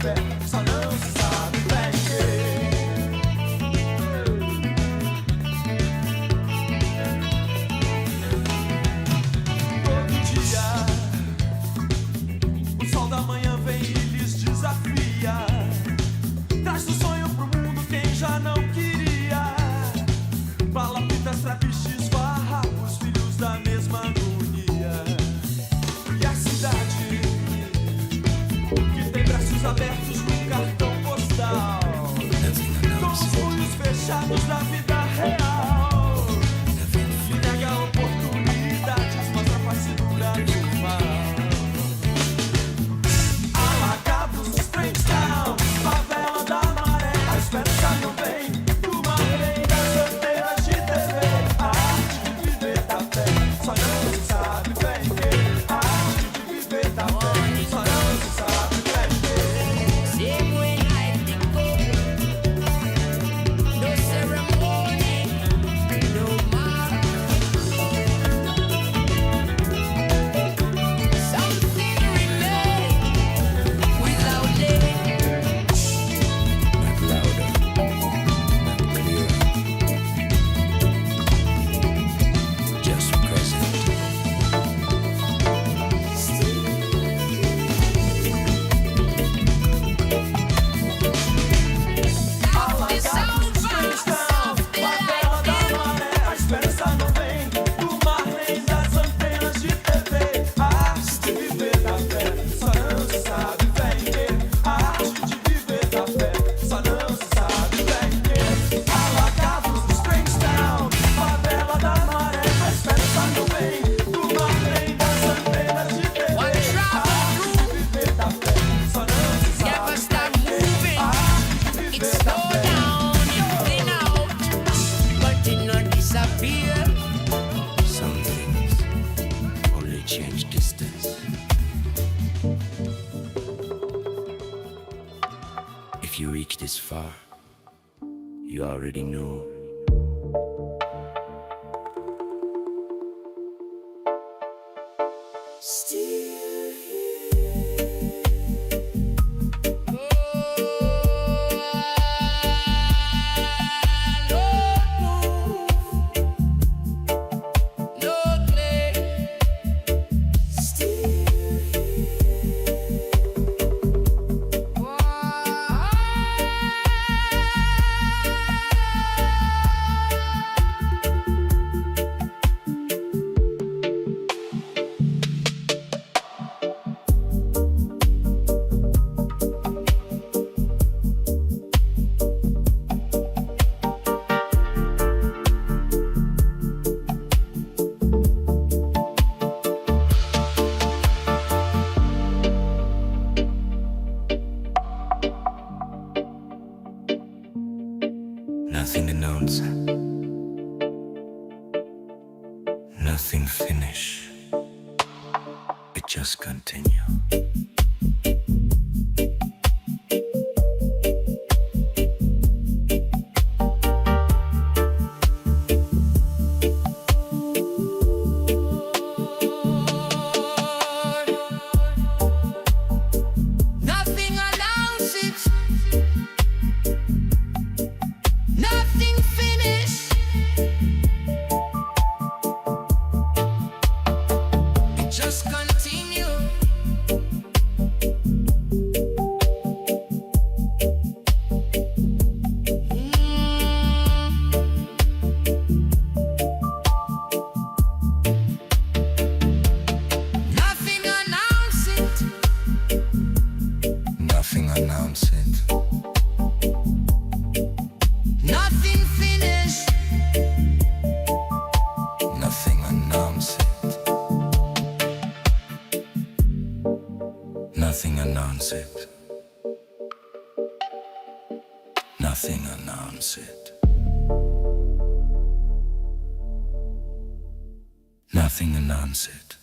fé, só não se sabe bem que. Todo dia o sol da manhã vem e lhes desafia. Traz do sonho pro mundo quem já não queria. Palafitas, trapiches, farrapos, filhos da mesma agonia. E a cidade que tem braços abertos no cartão postal. Com os punhos fechados da vida real. E nega oportunidades, mostra a face dura do mal. Alagados, Springtown, favela da maré. A esperança não vem do mar, nem das antenas de TV. A arte de viver da fé, só não se sabe bem que. A arte de viver da fé, só não se sabe bem que. Same way life it go. No ceremony, no mark. Something remains without name. Not louder, not clearer, just present. Alagados, Springtown, favela da maré. A esperança não vem do mar, nem das antenas de TV. A arte de viver da fé, só não se sabe bem que. A arte de viver da fé, só não se sabe bem que. Alagados, Springtown, favela da maré. A esperança não vem do mar, nem das antenas de TV. A arte de viver da fé, só não se Never sabe stop bem que. moving. A arte de It viver slow da fé. down, it thin out, but it not disappear. Some things only change distance. If you reach this far, you already know. Still nothing announce, nothing finish. It just continue. Nothing announces, nothing finish. It just continue. Nothing announce it. Nothing announce it. Nothing finish. Nothing announce it. Nothing announce it. Nothing announce it. Nothing announce it.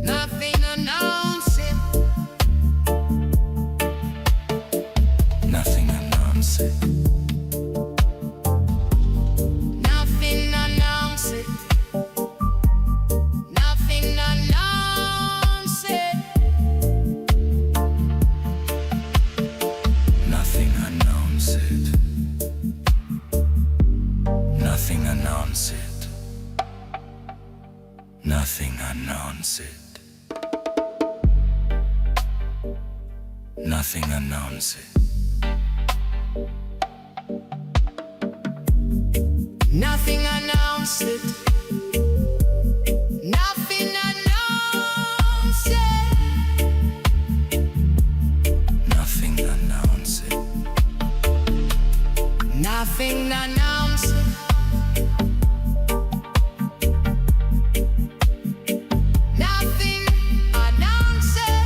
Nothing announce it. Nothing announce it. Nothing announce it. Nothing announced. Nothing announced. Nothing announced it. Nothing announced it. Nothing announced. Nothing announced it. Nothing announced it.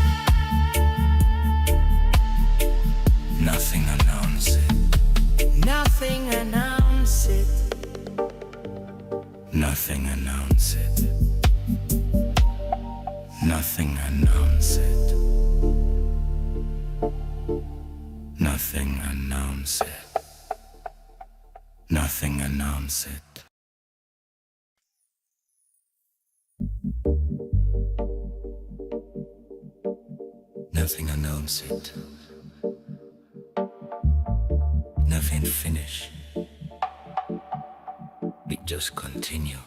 Nothing announced. Nothing announced it. Nothing announced. Nothing announced. Nothing announced. Nothing announced. Nothing announced. Nothing finish. We just continue.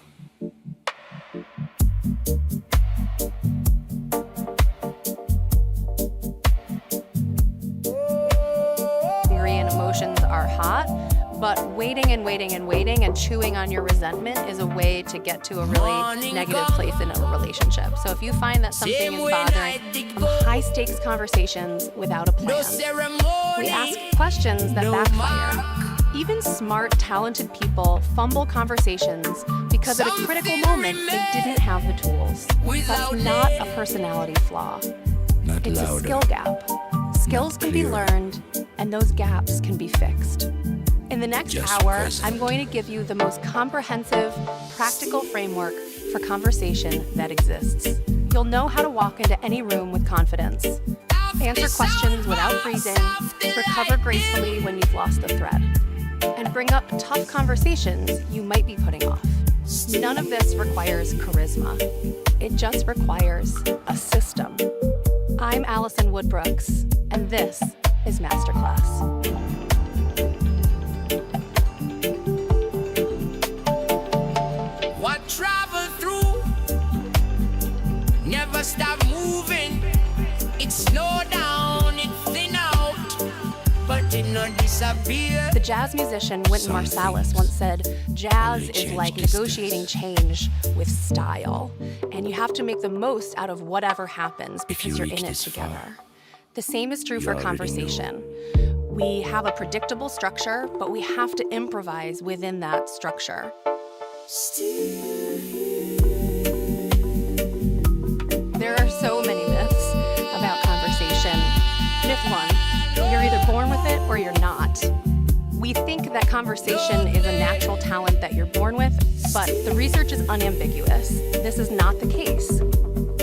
Theory and emotions are hot, but waiting and waiting and waiting and chewing on your resentment is a way to get to a really negative place in a relationship. So if you find that something is bothering, high stakes conversations without a plan. We ask questions that backfire. Even smart, talented people fumble conversations because at a critical moment they didn't have the tools. That's not a personality flaw. Not It's a louder. skill gap. Skills can be clearer. learned, and those gaps can be fixed. In the next Just hour, present. I'm going to give you the most comprehensive, practical framework for conversation that exists. You'll know how to walk into any room with confidence, answer questions without freezing, recover gracefully when you've lost the thread, and bring up tough conversations you might be putting off. None of this requires charisma. It just requires a system. I'm Allison Woodbrooks, and this is Masterclass. What travel through never stop moving. It slow down, it thin out, but it not disappear. The jazz musician Wynton Marsalis once said, jazz Only is change like distance. negotiating change with style, and you have to make the most out of whatever happens If you because you're reach in it this far, together. The same is true you for already know. conversation. We have a predictable structure, but we have to improvise within that structure. There are so many myths about conversation. Myth 1, you're either born with it or you're not. We think that conversation is a natural talent that you're born with, but the research is unambiguous. This is not the case.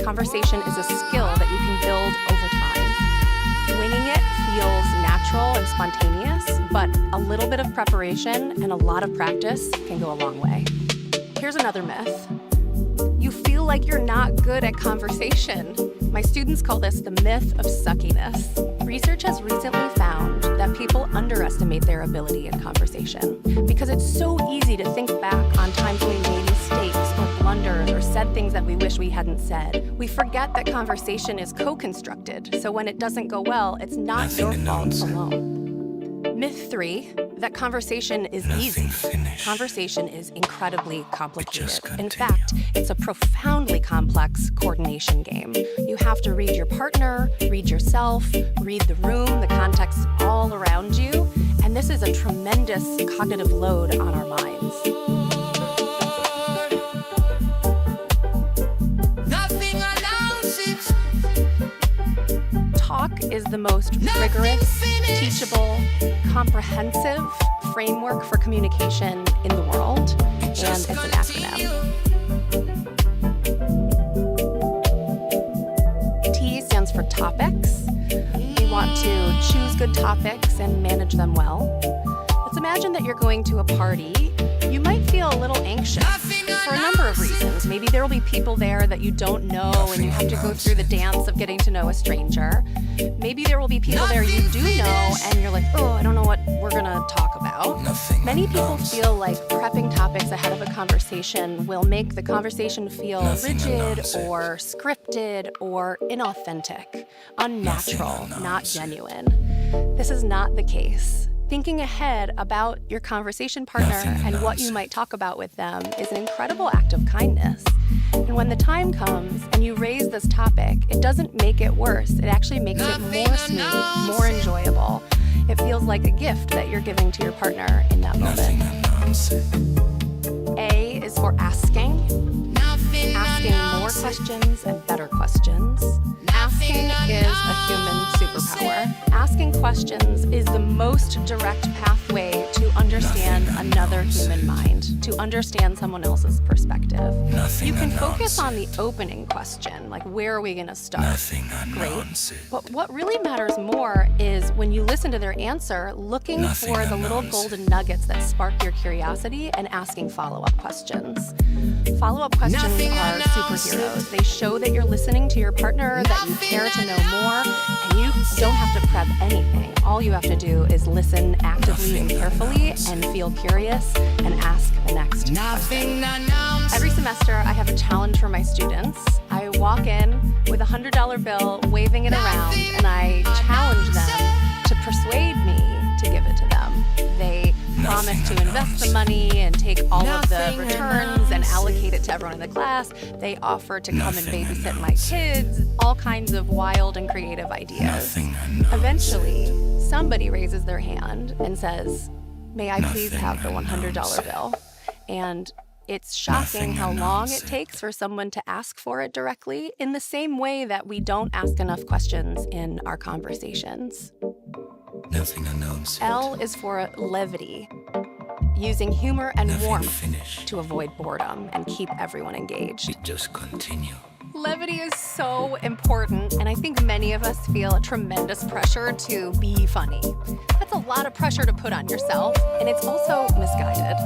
Conversation is a skill that you can build over time. Winging it feels natural and spontaneous, but a little bit of preparation and a lot of practice can go a long way. Here's another myth. You feel like you're not good at conversation. My students call this the myth of suckiness. Research has recently found that people underestimate their ability in conversation because it's so easy to think back on times we made mistakes or blunders or said things that we wish we hadn't said. We forget that conversation is co-constructed, so when it doesn't go well, it's not Nothing your fault announced. alone. Myth 3, that conversation is easy. Nothing finished. Conversation is incredibly complicated. just In continue. fact, it's a profoundly complex coordination game. You have to read your partner, read yourself, read the room, the context all around you, and this is a tremendous cognitive load on our minds. Nothing announces. Talk is the most rigorous, teachable, comprehensive framework for communication in the world, and it's an acronym. T stands for topics. We want to choose good topics and manage them well. Let's imagine that you're going to a party. You might feel a little anxious for a number of reasons. Maybe there will be people there that you don't know and you have to go through the dance of getting to know a stranger. Maybe there will be people there you do know and you're like, oh, I don't know what we're gonna talk about. Many people feel like prepping topics ahead of a conversation will make the conversation feel rigid or scripted or inauthentic, unnatural, not genuine. This is not the case. Thinking ahead about your conversation partner and what you might talk about with them is an incredible act of kindness. And when the time comes and you raise this topic, it doesn't make it worse. It actually makes it more smooth, more enjoyable. It feels like a gift that you're giving to your partner in that moment. A is for asking more questions and better questions. Asking is a human superpower. Asking questions is the most direct pathway to understand another human mind, to understand someone else's perspective. You can focus on the opening question, like where are we going to start? Great. But what really matters more is when you listen to their answer, looking for the little golden nuggets that spark your curiosity and asking follow-up questions. Follow-up questions are superheroes. They show that you're listening to your partner, that you care to know more, and you don't have to prep anything. All you have to do is listen actively and carefully and feel curious and ask the next question. Every semester, I have a challenge for my students. I walk in with a $100 bill, waving it around, and I challenge them to persuade me to give it to them. They promise to invest the money and take all of the returns and allocate it to everyone in the class. They offer to come and babysit my kids, all kinds of wild and creative ideas. Eventually, somebody raises their hand and says, "May I please have the $100 bill?" And it's shocking how long it takes for someone to ask for it directly, in the same way that we don't ask enough questions in our conversations. L is for levity, using humor and warmth to avoid boredom and keep everyone engaged. Just continue. Levity is so important, and I think many of us feel a tremendous pressure to be funny. That's a lot of pressure to put on yourself, and it's also misguided.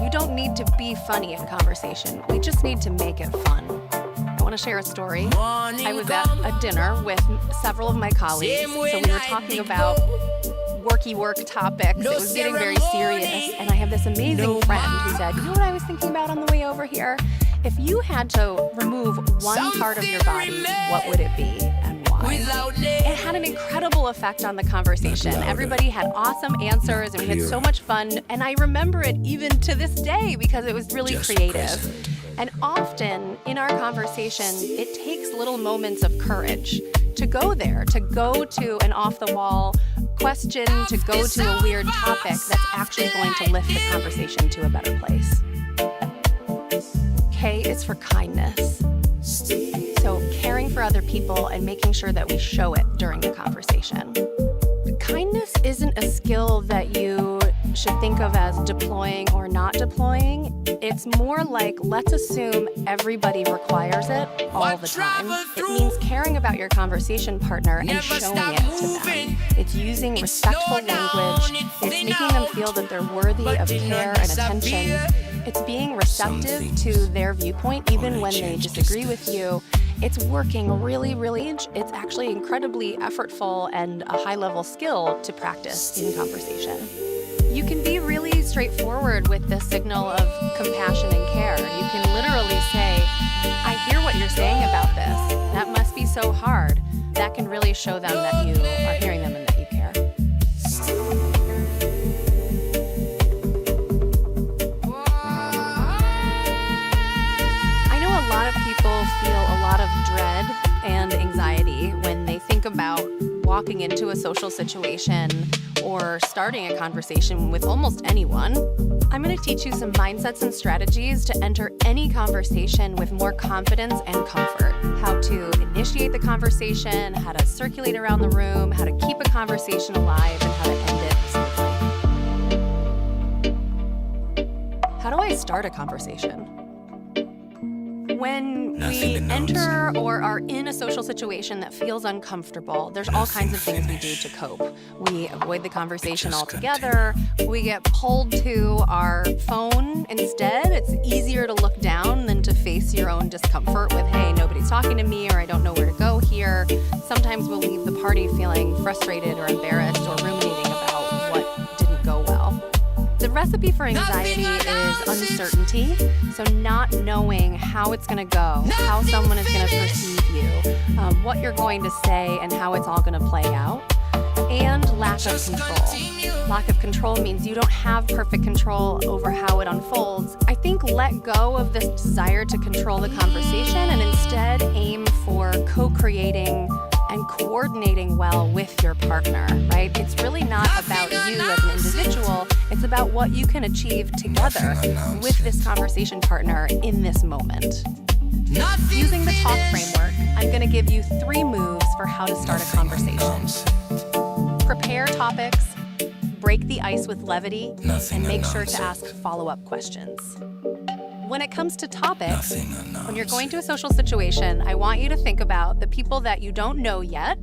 You don't need to be funny in conversation. We just need to make it fun. I want to share a story. I was at a dinner with several of my colleagues, so we were talking about work topics. It was getting very serious, and I have this amazing friend who said, "You know what I was thinking about on the way over here? If you had to remove one part of your body, what would it be and why?" It had an incredible effect on the conversation. Everybody had awesome answers, and we had so much fun, and I remember it even to this day because it was really creative. And often in our conversation, it takes little moments of courage to go there, to go to an off-the-wall question, to go to a weird topic that's actually going to lift the conversation to a better place. K is for kindness. So caring for other people and making sure that we show it during the conversation. Kindness isn't a skill that you should think of as deploying or not deploying. It's more like, let's assume everybody requires it all the time. It means caring about your conversation partner and showing it to them. It's using respectful language. It's making them feel that they're worthy of care and attention. It's being receptive to their viewpoint even when they disagree with you. It's working really, it's actually incredibly effortful and a high-level skill to practice in conversation. You can be really straightforward with the signal of compassion and care. You can literally say, "I hear what you're saying about this. That must be so hard." That can really show them that you are hearing them and that you care. I know a lot of people feel a lot of dread and anxiety when they think about walking into a social situation or starting a conversation with almost anyone. I'm going to teach you some mindsets and strategies to enter any conversation with more confidence and comfort. How to initiate the conversation, how to circulate around the room, how to keep a conversation alive, and how to end it smoothly. How do I start a conversation? When we enter or are in a social situation that feels uncomfortable, there's all kinds of things we do to cope. We avoid the conversation altogether. We get pulled to our phone instead. It's easier to look down than to face your own on discomfort with, hey, nobody's talking to me, or I don't know where to go here. Sometimes we'll leave the party feeling frustrated or embarrassed or ruminating about what didn't go well. The recipe for anxiety is uncertainty. So not knowing how it's going to go, how someone is going to perceive you, what you're going to say, and how it's all going to play out. And lack of control. Lack of control means you don't have perfect control over how it unfolds. I think let go of this desire to control the conversation and instead aim for co-creating and coordinating well with your partner, right? It's really not about you as an individual. It's about what you can achieve together with this conversation partner in this moment. Using the talk framework, I'm going to give you 3 moves for how to start a conversation. Prepare topics, break the ice with levity, and make sure to ask follow-up questions. When it comes to topics, when you're going to a social situation, I want you to think about the people that you don't know yet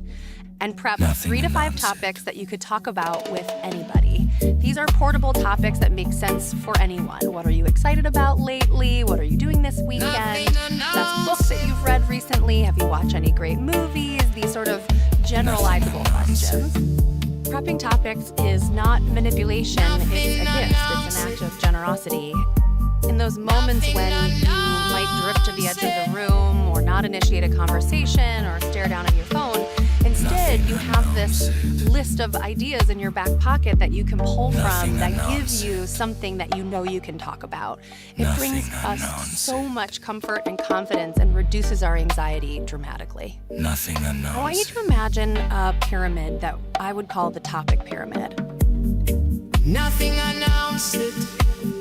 and prep 3 to 5 topics that you could talk about with anybody. These are portable topics that make sense for anyone. What are you excited about lately? What are you doing this weekend? Best books that you've read recently? Have you watched any great movies? These sort of generalizable questions. Prepping topics is not manipulation, it's a gift, it's an act of generosity. In those moments when you might drift to the edge of the room or not initiate a conversation or stare down at your phone, instead you have this list of ideas in your back pocket that you can pull from that gives you something that you know you can talk about. It brings us so much comfort and confidence and reduces our anxiety dramatically. I want you to imagine a pyramid that I would call the topic pyramid. Nothing announced.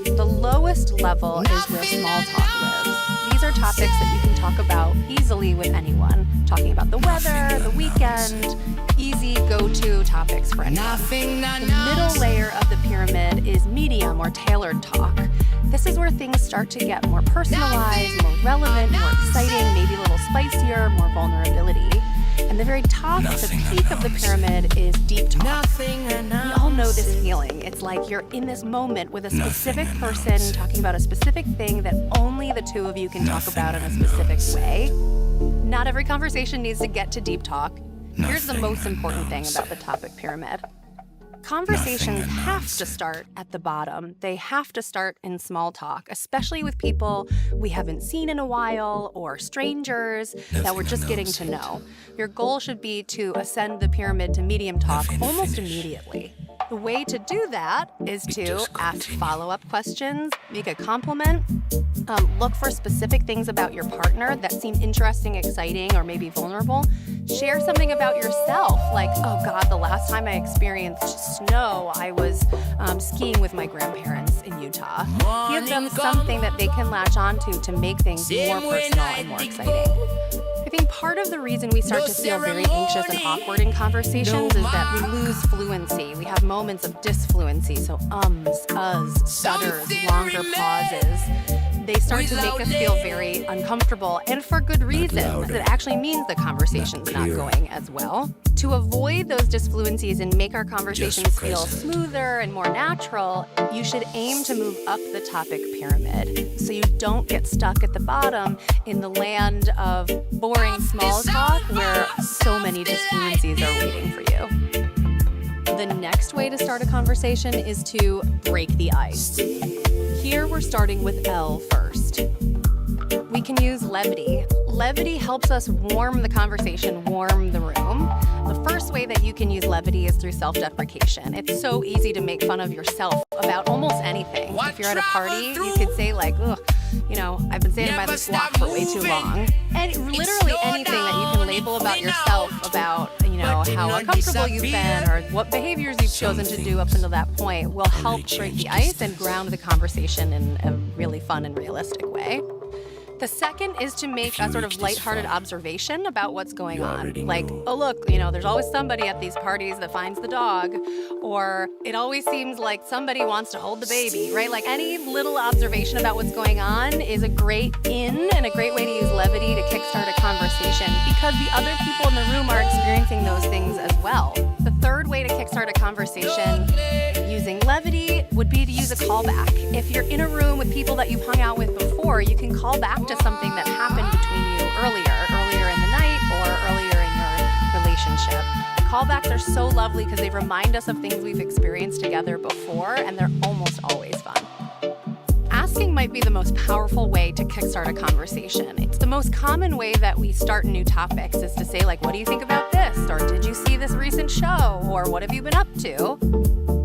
The lowest level is where small talk lives. These are topics that you can talk about easily with anyone. Talking about the weather, the weekend, easy go-to topics for anyone. The middle layer of the pyramid is medium or tailored talk. This is where things start to get more personalized, more relevant, more exciting, maybe a little spicier, more vulnerability. And the very top, the peak of the pyramid is deep talk. We all know this feeling. It's like you're in this moment with a specific person talking about a specific thing that only the two of you can talk about in a specific way. Not every conversation needs to get to deep talk. Here's the most important thing about the topic pyramid. Conversations have to start at the bottom. They have to start in small talk, especially with people we haven't seen in a while or strangers that we're just getting to know. Your goal should be to ascend the pyramid to medium talk almost immediately. The way to do that is to ask follow-up questions, make a compliment, look for specific things about your partner that seem interesting, exciting, or maybe vulnerable. Share something about yourself, like, oh God, the last time I experienced snow, I was skiing with my grandparents in Utah. Give them something that they can latch onto to make things more personal and more exciting. I think part of the reason we start to feel very anxious and awkward in conversations is that we lose fluency. We have moments of disfluency, so ums, uhs, stutters, longer pauses. They start to make us feel very uncomfortable, and for good reason, because it actually means the conversation's not going as well. To avoid those disfluencies and make our conversations feel smoother and more natural, you should aim to move up the topic pyramid so you don't get stuck at the bottom in the land of boring small talk where so many disfluencies are waiting for you. The next way to start a conversation is to break the ice. Here we're starting with L first. We can use levity. Levity helps us warm the conversation, warm the room. The first way that you can use levity is through self-deprecation. It's so easy to make fun of yourself about almost anything. If you're at a party, you could say like, ugh, you know, I've been standing by this block for way too long. And literally anything that you can label about yourself, about, you know, how uncomfortable you've been or what behaviors you've chosen to do up until that point will help break the ice and ground the conversation in a really fun and realistic way. The second is to make a sort of lighthearted observation about what's going on. Like, oh, look, you know, there's always somebody at these parties that finds the dog, or it always seems like somebody wants to hold the baby, right? Like any little observation about what's going on is a great in and a great way to use levity to kickstart a conversation because the other people in the room are experiencing those things as well. The third way to kickstart a conversation using levity would be to use a callback. If you're in a room with people that you've hung out with before, you can call back to something that happened between you earlier in the night or earlier in your relationship. Callbacks are so lovely because they remind us of things we've experienced together before, and they're almost always fun. Asking might be the most powerful way to kickstart a conversation. It's the most common way that we start new topics is to say, like, what do you think about this? Or did you see this recent show? Or what have you been up to?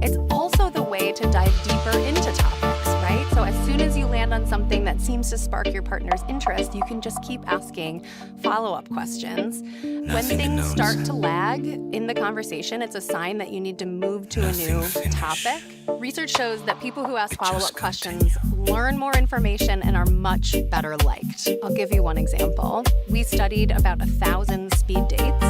It's also the way to dive deeper into topics, right? So as soon as you land on something that seems to spark your partner's interest, you can just keep asking follow-up questions. When things start to lag in the conversation, it's a sign that you need to move to a new topic. Research shows that people who ask follow-up questions learn more information and are much better liked. I'll give you one example. We studied about 1,000 speed dates,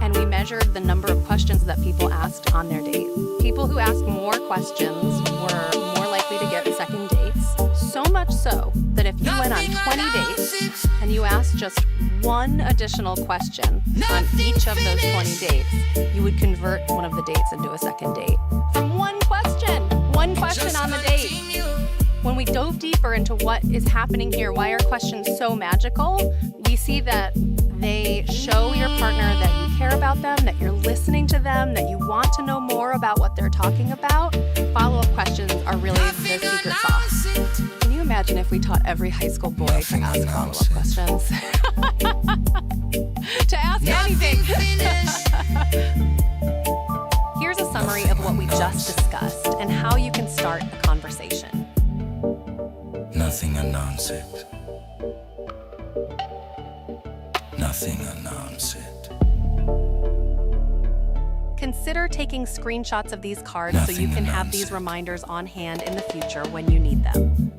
and we measured the number of questions that people asked on their date. People who asked more questions were more likely to get second dates, so much so that if you went on 20 dates and you asked just one additional question on each of those 20 dates, you would convert one of the dates into a second date. From one question on the date. When we dove deeper into what is happening here, why are questions so magical, we see that they show your partner that you care about them, that you're listening to them, that you want to know more about what they're talking about. Follow-up questions are really the secret sauce. Can you imagine if we taught every high school boy to ask follow-up questions? To ask anything. Here's a summary of what we just discussed and how you can start a conversation. Nothing announce it. Nothing announce it. Consider taking screenshots of these cards so you can have these reminders on hand in the future when you need them.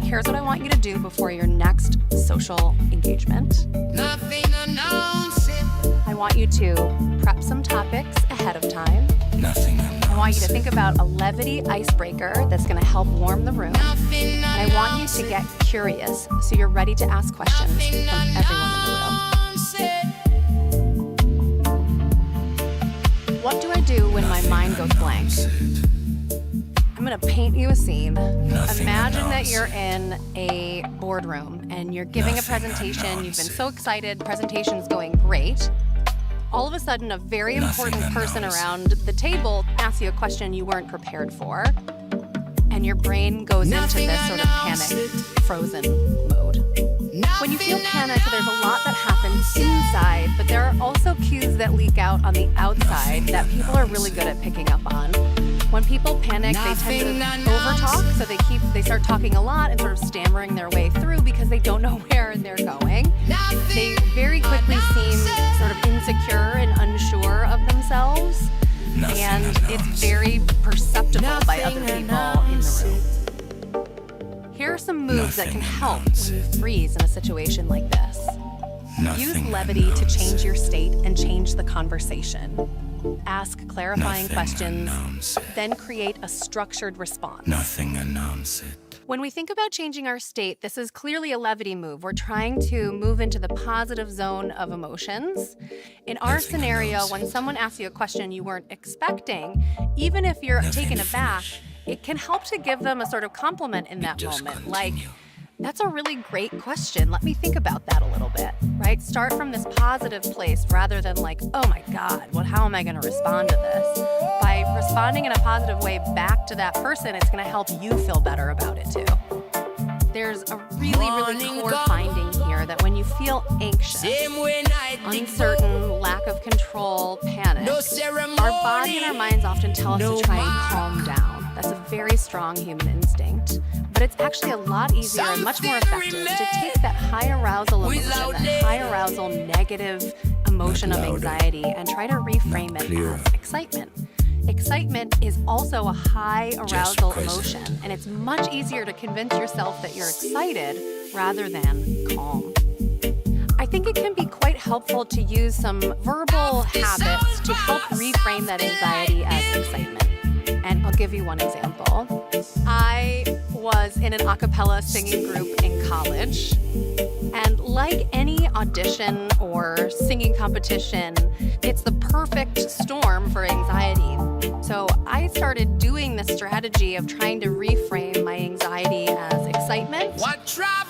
Here's what I want you to do before your next social engagement. Nothing announce it. I want you to prep some topics ahead of time. Nothing announce it. I want you to think about a levity icebreaker that's going to help warm the room. And I want you to get curious so you're ready to ask questions from everyone in the room. What do I do when my mind goes blank? I'm going to paint you a scene. Imagine that you're in a boardroom and you're giving a presentation. You've been so excited. Presentation's going great. All of a sudden, a very important person around the table asks you a question you weren't prepared for, and your brain goes into this sort of panic, frozen mode. When you feel panic, there's a lot that happens inside, but there are also cues that leak out on the outside that people are really good at picking up on. When people panic, they tend to overtalk, so they start talking a lot and sort of stammering their way through because they don't know where they're going. They very quickly seem sort of insecure and unsure of themselves, and it's very perceptible by other people in the room. Here are some moves that can help when you freeze in a situation like this. Use levity to change your state and change the conversation. Ask clarifying questions, then create a structured response. Nothing announce it. When we think about changing our state, this is clearly a levity move. We're trying to move into the positive zone of emotions. In our scenario, when someone asks you a question you weren't expecting, even if you're taken aback, it can help to give them a sort of compliment in that moment. Like, that's a really great question. Let me think about that a little bit, right? Start from this positive place rather than like, oh my God, how am I going to respond to this? By responding in a positive way back to that person, it's going to help you feel better about it too. There's a really core finding here that when you feel anxious, uncertain, lack of control, panic, our body and our minds often tell us to try and calm down. That's a very strong human instinct. But it's actually a lot easier and much more effective to take that high arousal emotion, that high arousal negative emotion of anxiety, and try to reframe it as excitement. Excitement is also a high arousal emotion, and it's much easier to convince yourself that you're excited rather than calm. I think it can be quite helpful to use some verbal habits to help reframe that anxiety as excitement. And I'll give you one example. I was in an a cappella singing group in college, and like any audition or singing competition, it's the perfect storm for anxiety. So I started doing the strategy of trying to reframe my anxiety as excitement.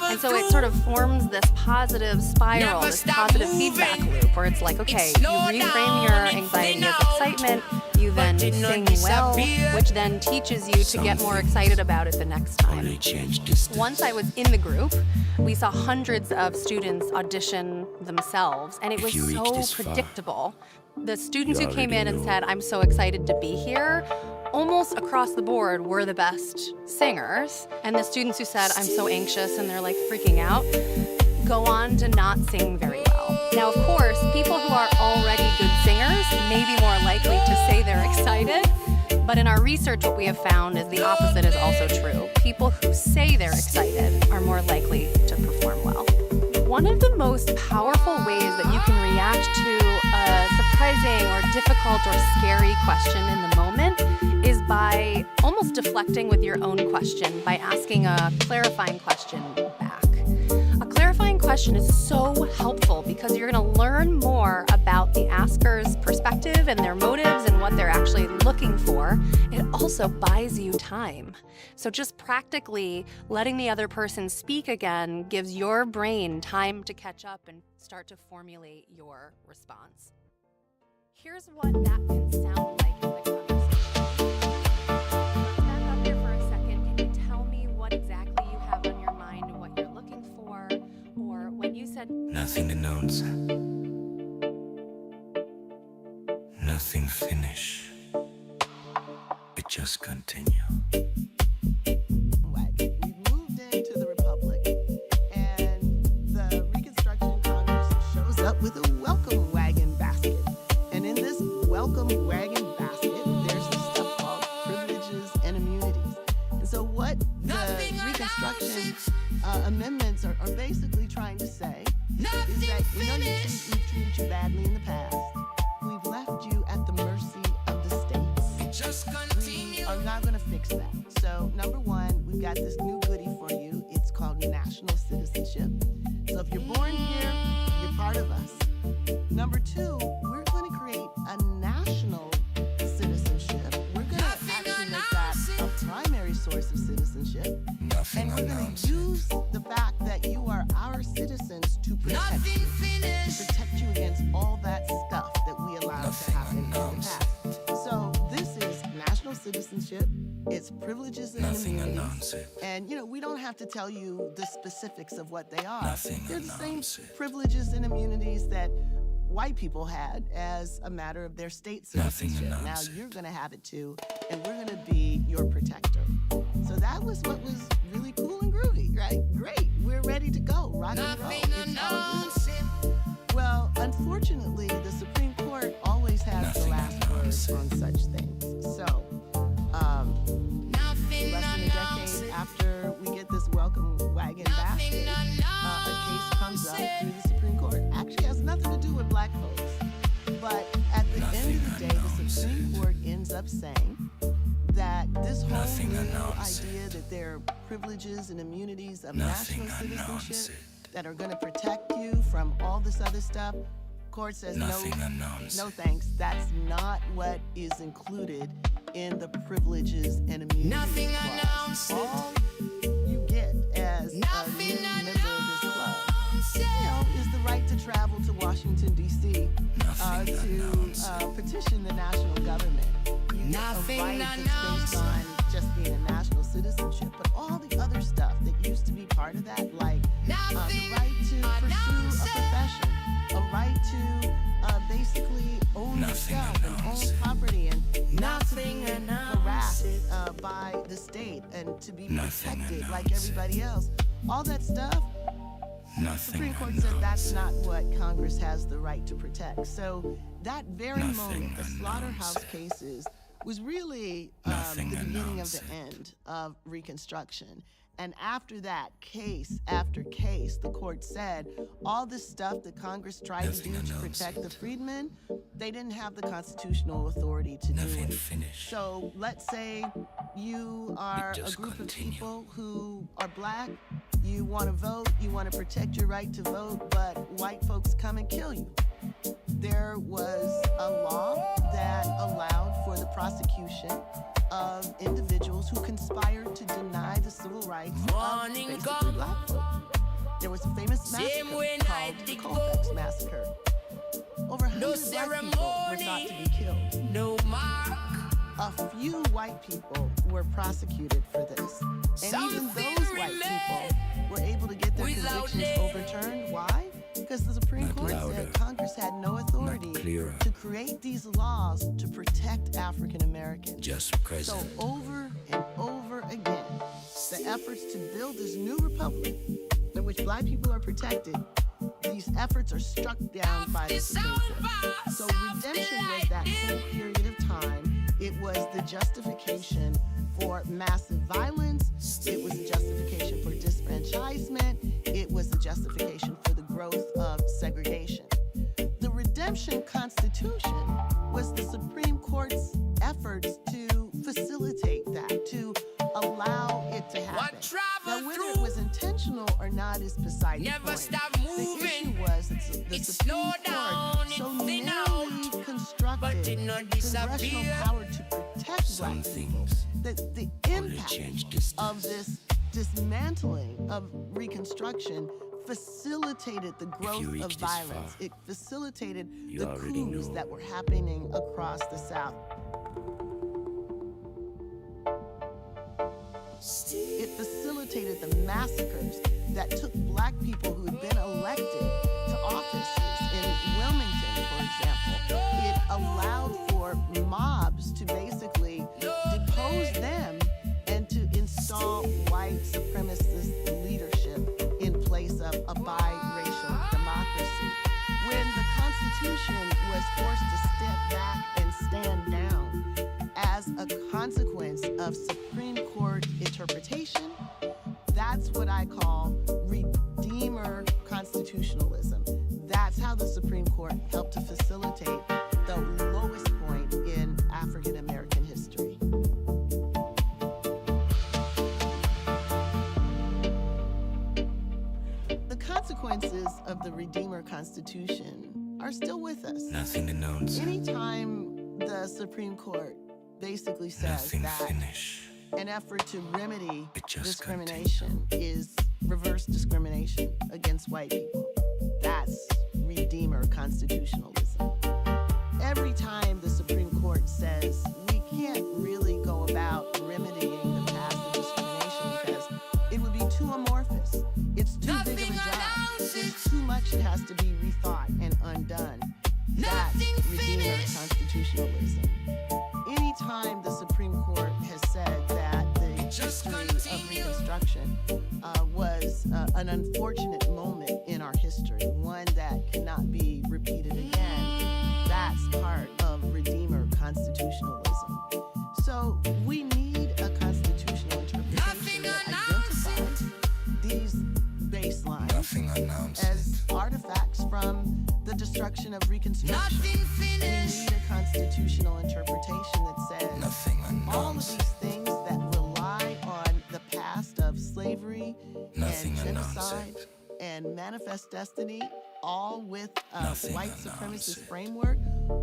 And so it sort of forms this positive spiral, this positive feedback loop where it's like, okay, you reframe your anxiety as excitement, you then sing well, which then teaches you to get more excited about it the next time. Only change distance. Once I was in the group, we saw hundreds of students audition themselves, and it was If you reach so this far, predictable. The students you who came in already and know. said, I'm so excited to be here, almost across the board were the best singers. And the students who said, I'm so anxious, and they're like freaking out, go on to not sing very well. Now, of course, people who are already good singers may be more likely to say they're excited, but in our research, what we have found is the opposite is also true. People who say they're excited are more likely to perform well. One of the most powerful ways that you can react to a surprising or difficult or scary question in the moment is by almost deflecting with your own question, by asking a clarifying question back. A clarifying question is so helpful because you're going to learn more about the asker's perspective and their motives and what they're actually looking for. It also buys you time. So just practically letting the other person speak again gives your brain time to catch up and start to formulate your response. Here's what that can sound like in the conversation. Back up here for a second. Can you tell me what exactly you have on your mind and what you're looking for? Or when you said Nothing announce. Nothing finish. It just continue. Wagon. We've moved into the Republic, and the Reconstruction Congress shows up with a welcome wagon basket. And in this welcome wagon basket, there's this stuff called privileges and immunities. And so what the Reconstruction amendments are basically trying to say is that, we've treated you badly in the past. We've left you at the mercy of the states. We are not going to fix that. So, number one, we've got this new goodie for you. It's called national citizenship. So if you're born here, you're part of us. Number two, we're going to create a national citizenship. We're going to actually make that a primary source of citizenship. Nothing And we're going announce. to use the fact that you are our citizens to protect you. To protect you against all that stuff that we allowed to Nothing happen in the announced. past. So this is national citizenship. It's privileges and Nothing immunities. announce it. And, we don't have to tell you the specifics of what they are. Nothing They're the same announce it. privileges and immunities that white people had as a matter of their state Nothing citizenship. Now announce it. you're going to have it too, and we're going to be your protector. So that was what was really cool and groovy, right? Great. We're ready to go. Rock and roll. It's all good. Well, unfortunately, the Supreme Court always has the Nothing last word on announced. such things. So, less than a decade after we get this welcome wagon basket, a case comes up through the Supreme Court. Actually has nothing to do with black folks. But at the end of the day, the Supreme Court ends up saying that this whole Nothing new announced. idea that there are privileges and immunities of Nothing national announced citizenship it. that are going to protect you from all this other stuff, court says Nothing no, announced no it. thanks. That's not what is included in the privileges and immunities Nothing clause. announced it. All you get as a new member of this club, is the right to travel to Washington, D.C. Nothing announced To petition the national government. You get Nothing a right that's announced. based on just being a national citizenship, but all the other stuff that used to be part of that, like the right to pursue a profession, a right to basically own Nothing yourself and announced. own property, and not to Nothing be announced. harassed by the state and to be Nothing protected like announced. everybody else. All that stuff, Nothing Supreme Court said that's announced. not what Congress has the right to protect. So that very Nothing moment, the slaughterhouse announced. cases, was really Nothing the beginning of announced. the end of Reconstruction. And after that, case after case, the court said all this stuff that Congress tried Nothing to do to announced. protect the freedmen, they didn't have the constitutional authority to do Nothing it. finished. So let's say you are a just group continue. of people who are black, You want to vote, you want to protect your right to vote, but white folks come and kill you. There was a law that allowed for the prosecution of individuals who conspired to deny the civil rights of basically black folk. There was a famous massacre called the Colfax Massacre. Over 100 black people were thought to be killed. No mark. A few white people were prosecuted for this. And even those white people were able to get their convictions overturned. Why? Because the Supreme Court said Congress had no authority to create these laws to protect African Americans. Just present. So over and over again, the efforts to build this new republic in which black people are protected, these efforts are struck down by the Supreme Court. So redemption was that whole period of time. It was the justification for massive violence. It was the justification for disfranchisement. It was the justification for the growth of segregation. The Redemption Constitution was the Supreme Court's efforts to facilitate that, to allow it to happen. Now, whether it was intentional or not is beside the point. Stop moving. The issue was that the Supreme Court so narrowly constructed congressional power to protect black people that the impact of this dismantling of Reconstruction facilitated the growth of violence. It facilitated the coups that were happening across the South. It facilitated the massacres that took black people who had been elected to offices in Wilmington, for example. It allowed for mobs to basically depose them and to install white supremacist leadership in place of a biracial democracy. When the Constitution was forced to step back and stand down as a consequence of Supreme Court interpretation, that's what I call Redeemer constitutionalism. That's how the Supreme Court helped to facilitate the lowest point in African American history. The consequences of the Redeemer Constitution are still with us. Nothing announced. Anytime the Supreme Court basically says that an effort to remedy discrimination is reverse discrimination against white people, that's Redeemer constitutionalism. Every time the Supreme Court says we can't really go about remedying the past of discrimination because it would be too amorphous, it's too big of a job, there's too much that has to be rethought and undone, that's Redeemer constitutionalism. Anytime the Supreme Court has said that the history of Reconstruction was an unfortunate moment in our history, one that cannot be repeated again, that's part of Redeemer constitutionalism. So we need a constitutional interpretation that identifies these baselines as artifacts from the destruction of Reconstruction. We need a constitutional interpretation that says all of these things that rely on the past of slavery and genocide and manifest destiny, all with a white supremacist framework,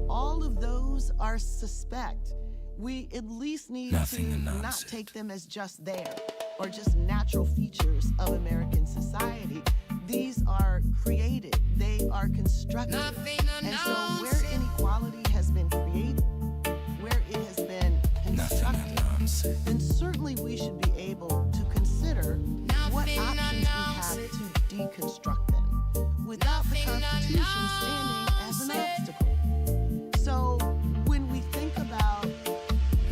all of those are suspect. We at least need to not take them as just there or just natural features of American society. These are created, they are constructed. And so where inequality has been created, where it has been constructed, then certainly we should be able to consider what options we have to deconstruct them without the Constitution standing as an obstacle. So when we think about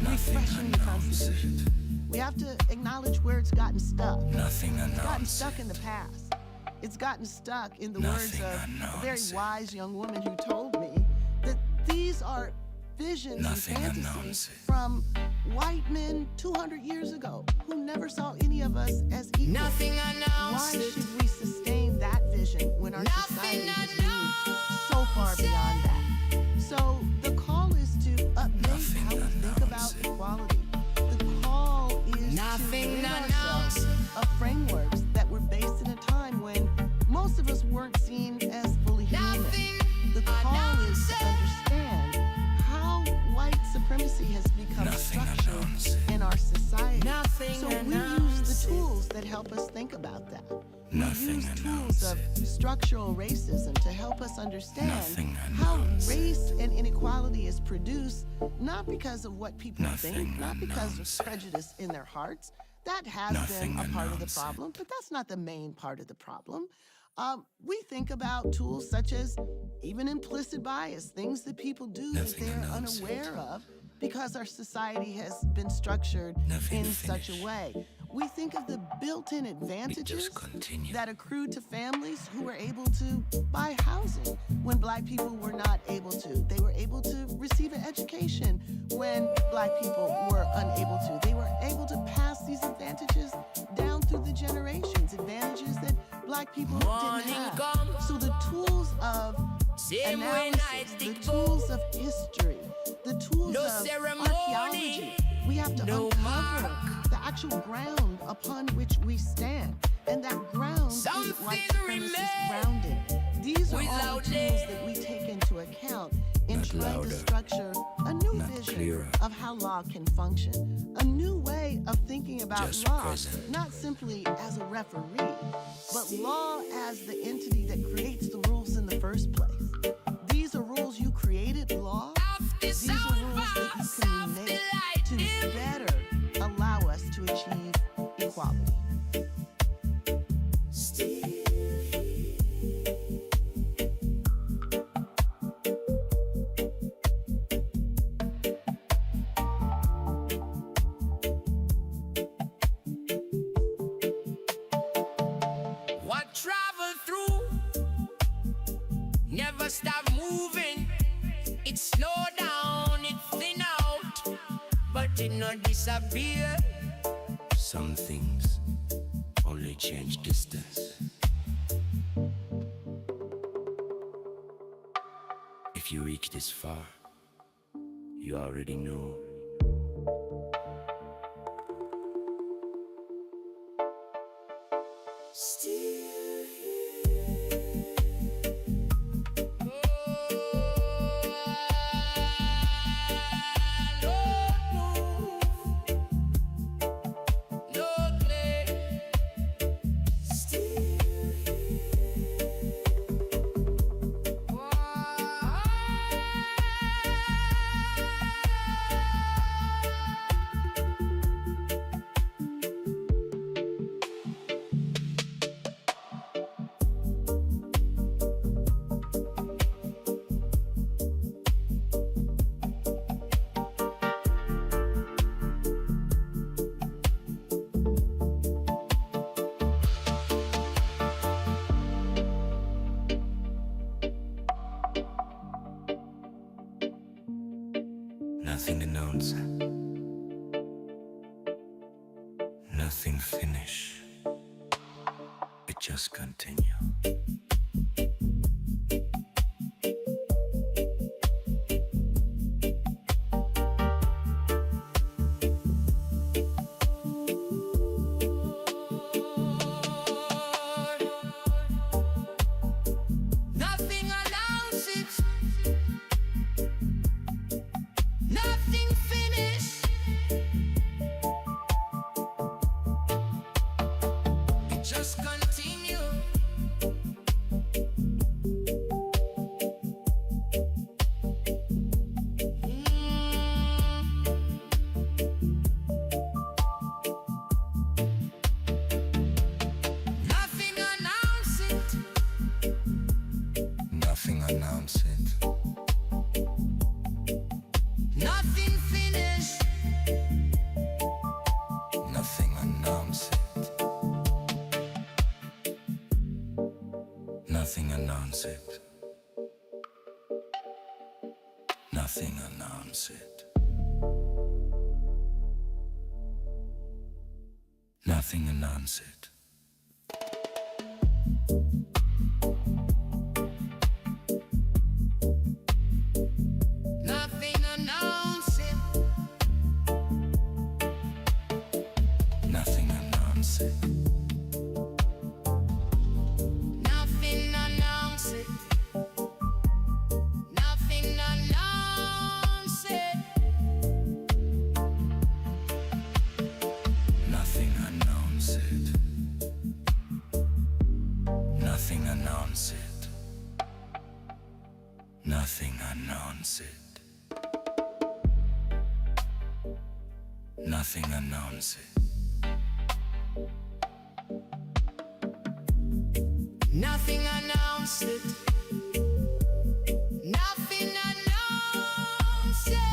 refreshing the Constitution, we have to acknowledge where it's gotten stuck. It's gotten stuck in the past. It's gotten stuck in the words of a very wise young woman who told me that these are visions and fantasies from white men 200 years ago who never saw any of us as equal. Why should we sustain that vision when our society has moved so far beyond that? So the call is to update how we think about equality. The call is to rid ourselves of frameworks that were based seen as fully human. The call is to understand how white supremacy has become structured in our society. So we use the tools that help us think about that. We use tools of structural racism to help us understand how race and inequality is produced, not because of what people think, not because of prejudice in their hearts. That has been a part of the problem, but that's not the main part of the problem. We think about tools such as even implicit bias, things that people do that they're unaware of because our society has been structured in such a way. We think of the built-in advantages that accrue to families who were able to buy housing when black people were not able to. They were able to receive an education when black people were unable to. They were able to pass these advantages down through the generations, advantages that black people didn't have. So the tools of analysis, the tools of history, the tools of archaeology, we have to uncover the actual ground upon which we stand. And that ground is white supremacist grounded. These are all the tools that we take into account in trying to structure a new vision of how law can function. A new way of thinking about law, not simply as a referee, but law as the entity that creates the rules in the first place. These are rules you created, law. These are rules that you can remake to better allow us to achieve equality. What travel through never stop moving. It slow down, it thin out, but it not disappear. Some things only change distance. If you reach this far, you already know. Nothing announced, nothing finish. It just continue. Nothing announces, nothing finished. It just continue. Nothing announce it. Nothing announce it. Nothing finished. Nothing announce it. Nothing announce it. Nothing announce it. Nothing announce it. Nothing announce it. Nothing announce it. Nothing announce announce it. Nothing announce it. Nothing announce it. Nothing announce it. Nothing announce it.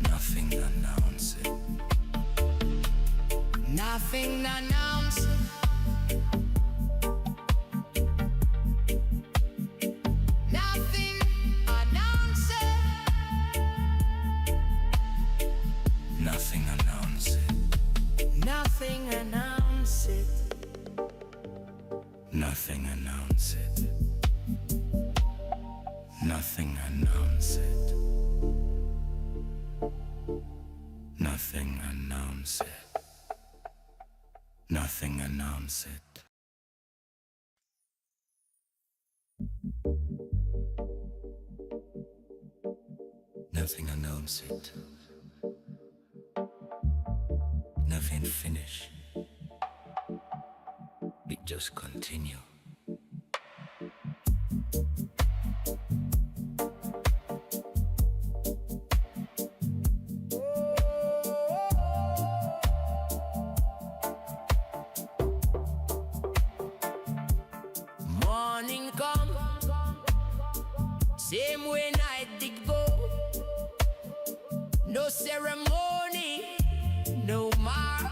Nothing announce it. Nothing announce it. Nothing announce it. Nothing announce it. Nothing announce it. Nothing announce it. Nothing announce it. Nothing announce it. Nothing announce it. Nothing announce it. Nothing finish. It just continue. Morning come, same way night dig go. No ceremony, no mark.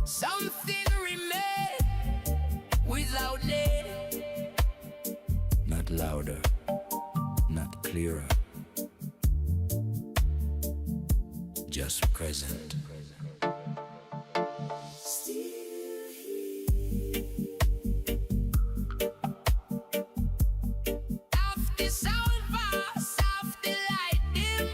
Something remain without name. Not louder, not clearer. Just present. After sound pass, after light dim.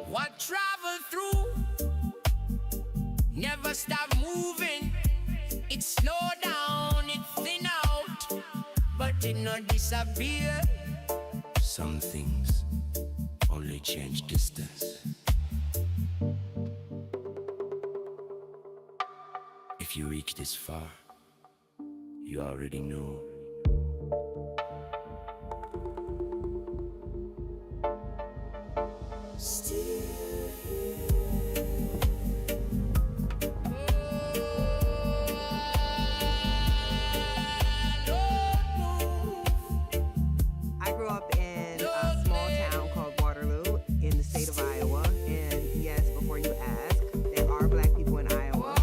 What travel through never stop moving. It slow down, it thin out, but it not disappear. Some things only change distance. If you reach this far, you already know. I grew up in a small town called Waterloo in the state of Iowa. And yes, before you ask, there are black people in Iowa.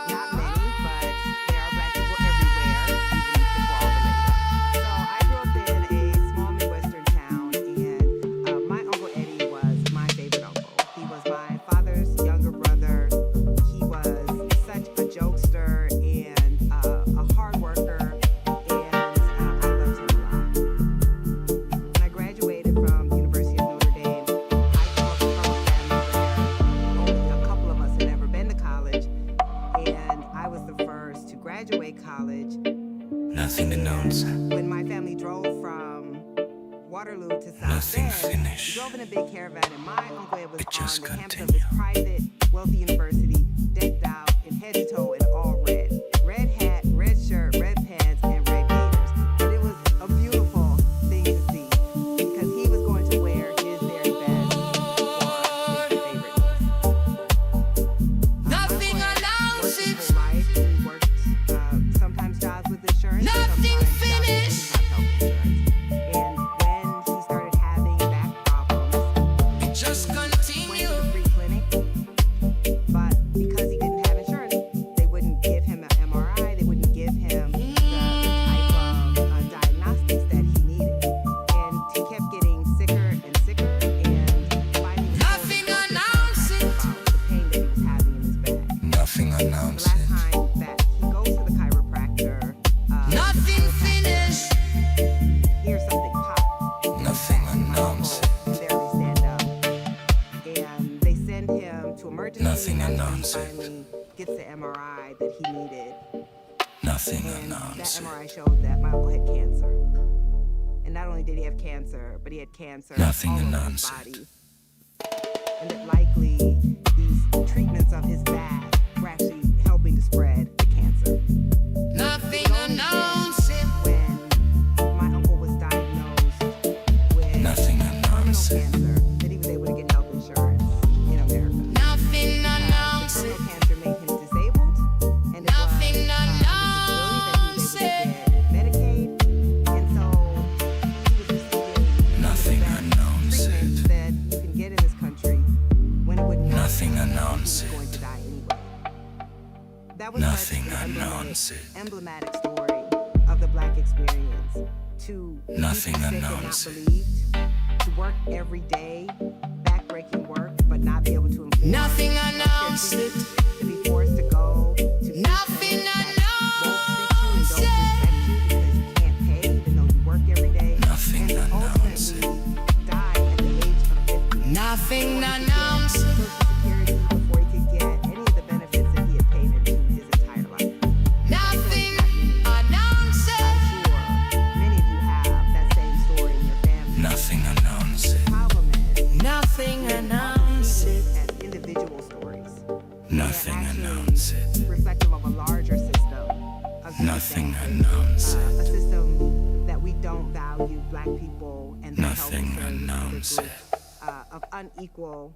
Not many, but there are black people everywhere, even before all the labor. So I grew up in a small Midwestern town, and my Uncle Eddie was my favorite uncle. He was my father's younger brother. He was such a jokester and a hard worker, and I loved him a lot. When I graduated from the University of Notre Dame, I came up from a family where only a couple of us had ever been to college, and I was the first to graduate college. Nothing announced. When my family drove from Waterloo to South Nothing Bend, finished. we drove in a big caravan, and my Uncle Ed was It just on the campus of continue. this private, wealthy university, decked out in head to toe in all red. Red hat, red shirt, red pants, and red gaiters. And it was a beautiful thing to see, because he was going to wear his very best for his favorite niece. Nothing Uncle Ed announce worked his it. whole life. He worked sometimes jobs with insurance, Nothing sometimes jobs that finished. didn't have health insurance. And when he started having back problems, It just went to continue. the free clinic, but emergency Nothing and announced it. finally gets the MRI that he needed. Nothing And that announced it. MRI showed that my uncle had cancer. And not only did he have cancer, but he had cancer Nothing all over his announced it. body. And that likely these treatments of his back were actually helping to spread the cancer. Nothing announced it. When my uncle was diagnosed with Nothing terminal announced it. cancer, that he was able to get health insurance in America. Nothing The announced terminal it. cancer made him disabled, and it Nothing was announced disability that he was able to get Medicaid, and so he was receiving Nothing the best announced treatments it. that you can get in this country when it would not Nothing he was announced going it. to die anyway. That was Nothing such an announced it. emblematic story of the Black experience. To be Nothing sick and not announced it. believed, to work every day, backbreaking work, but not be able to employ Nothing healthcare announced treatment, it. to be forced to go to Nothing facilities that won't treat you and don't respect you because you can't pay even though you work every day. Nothing And to announced it. ultimately die at the age of 50. Nothing Before he could get announced it. Social Security, before he could get any of the benefits that he had paid into his entire life. Nothing announced it. I'm sure many of you have that same story in your family. Nothing announced The it. problem is Nothing announced it. as individual stories. Nothing They're actually announced it. reflective of a larger system. Of Nothing circumstances, announced it. a system that we don't value Black people and their health Nothing concerns as a announced group, of unequal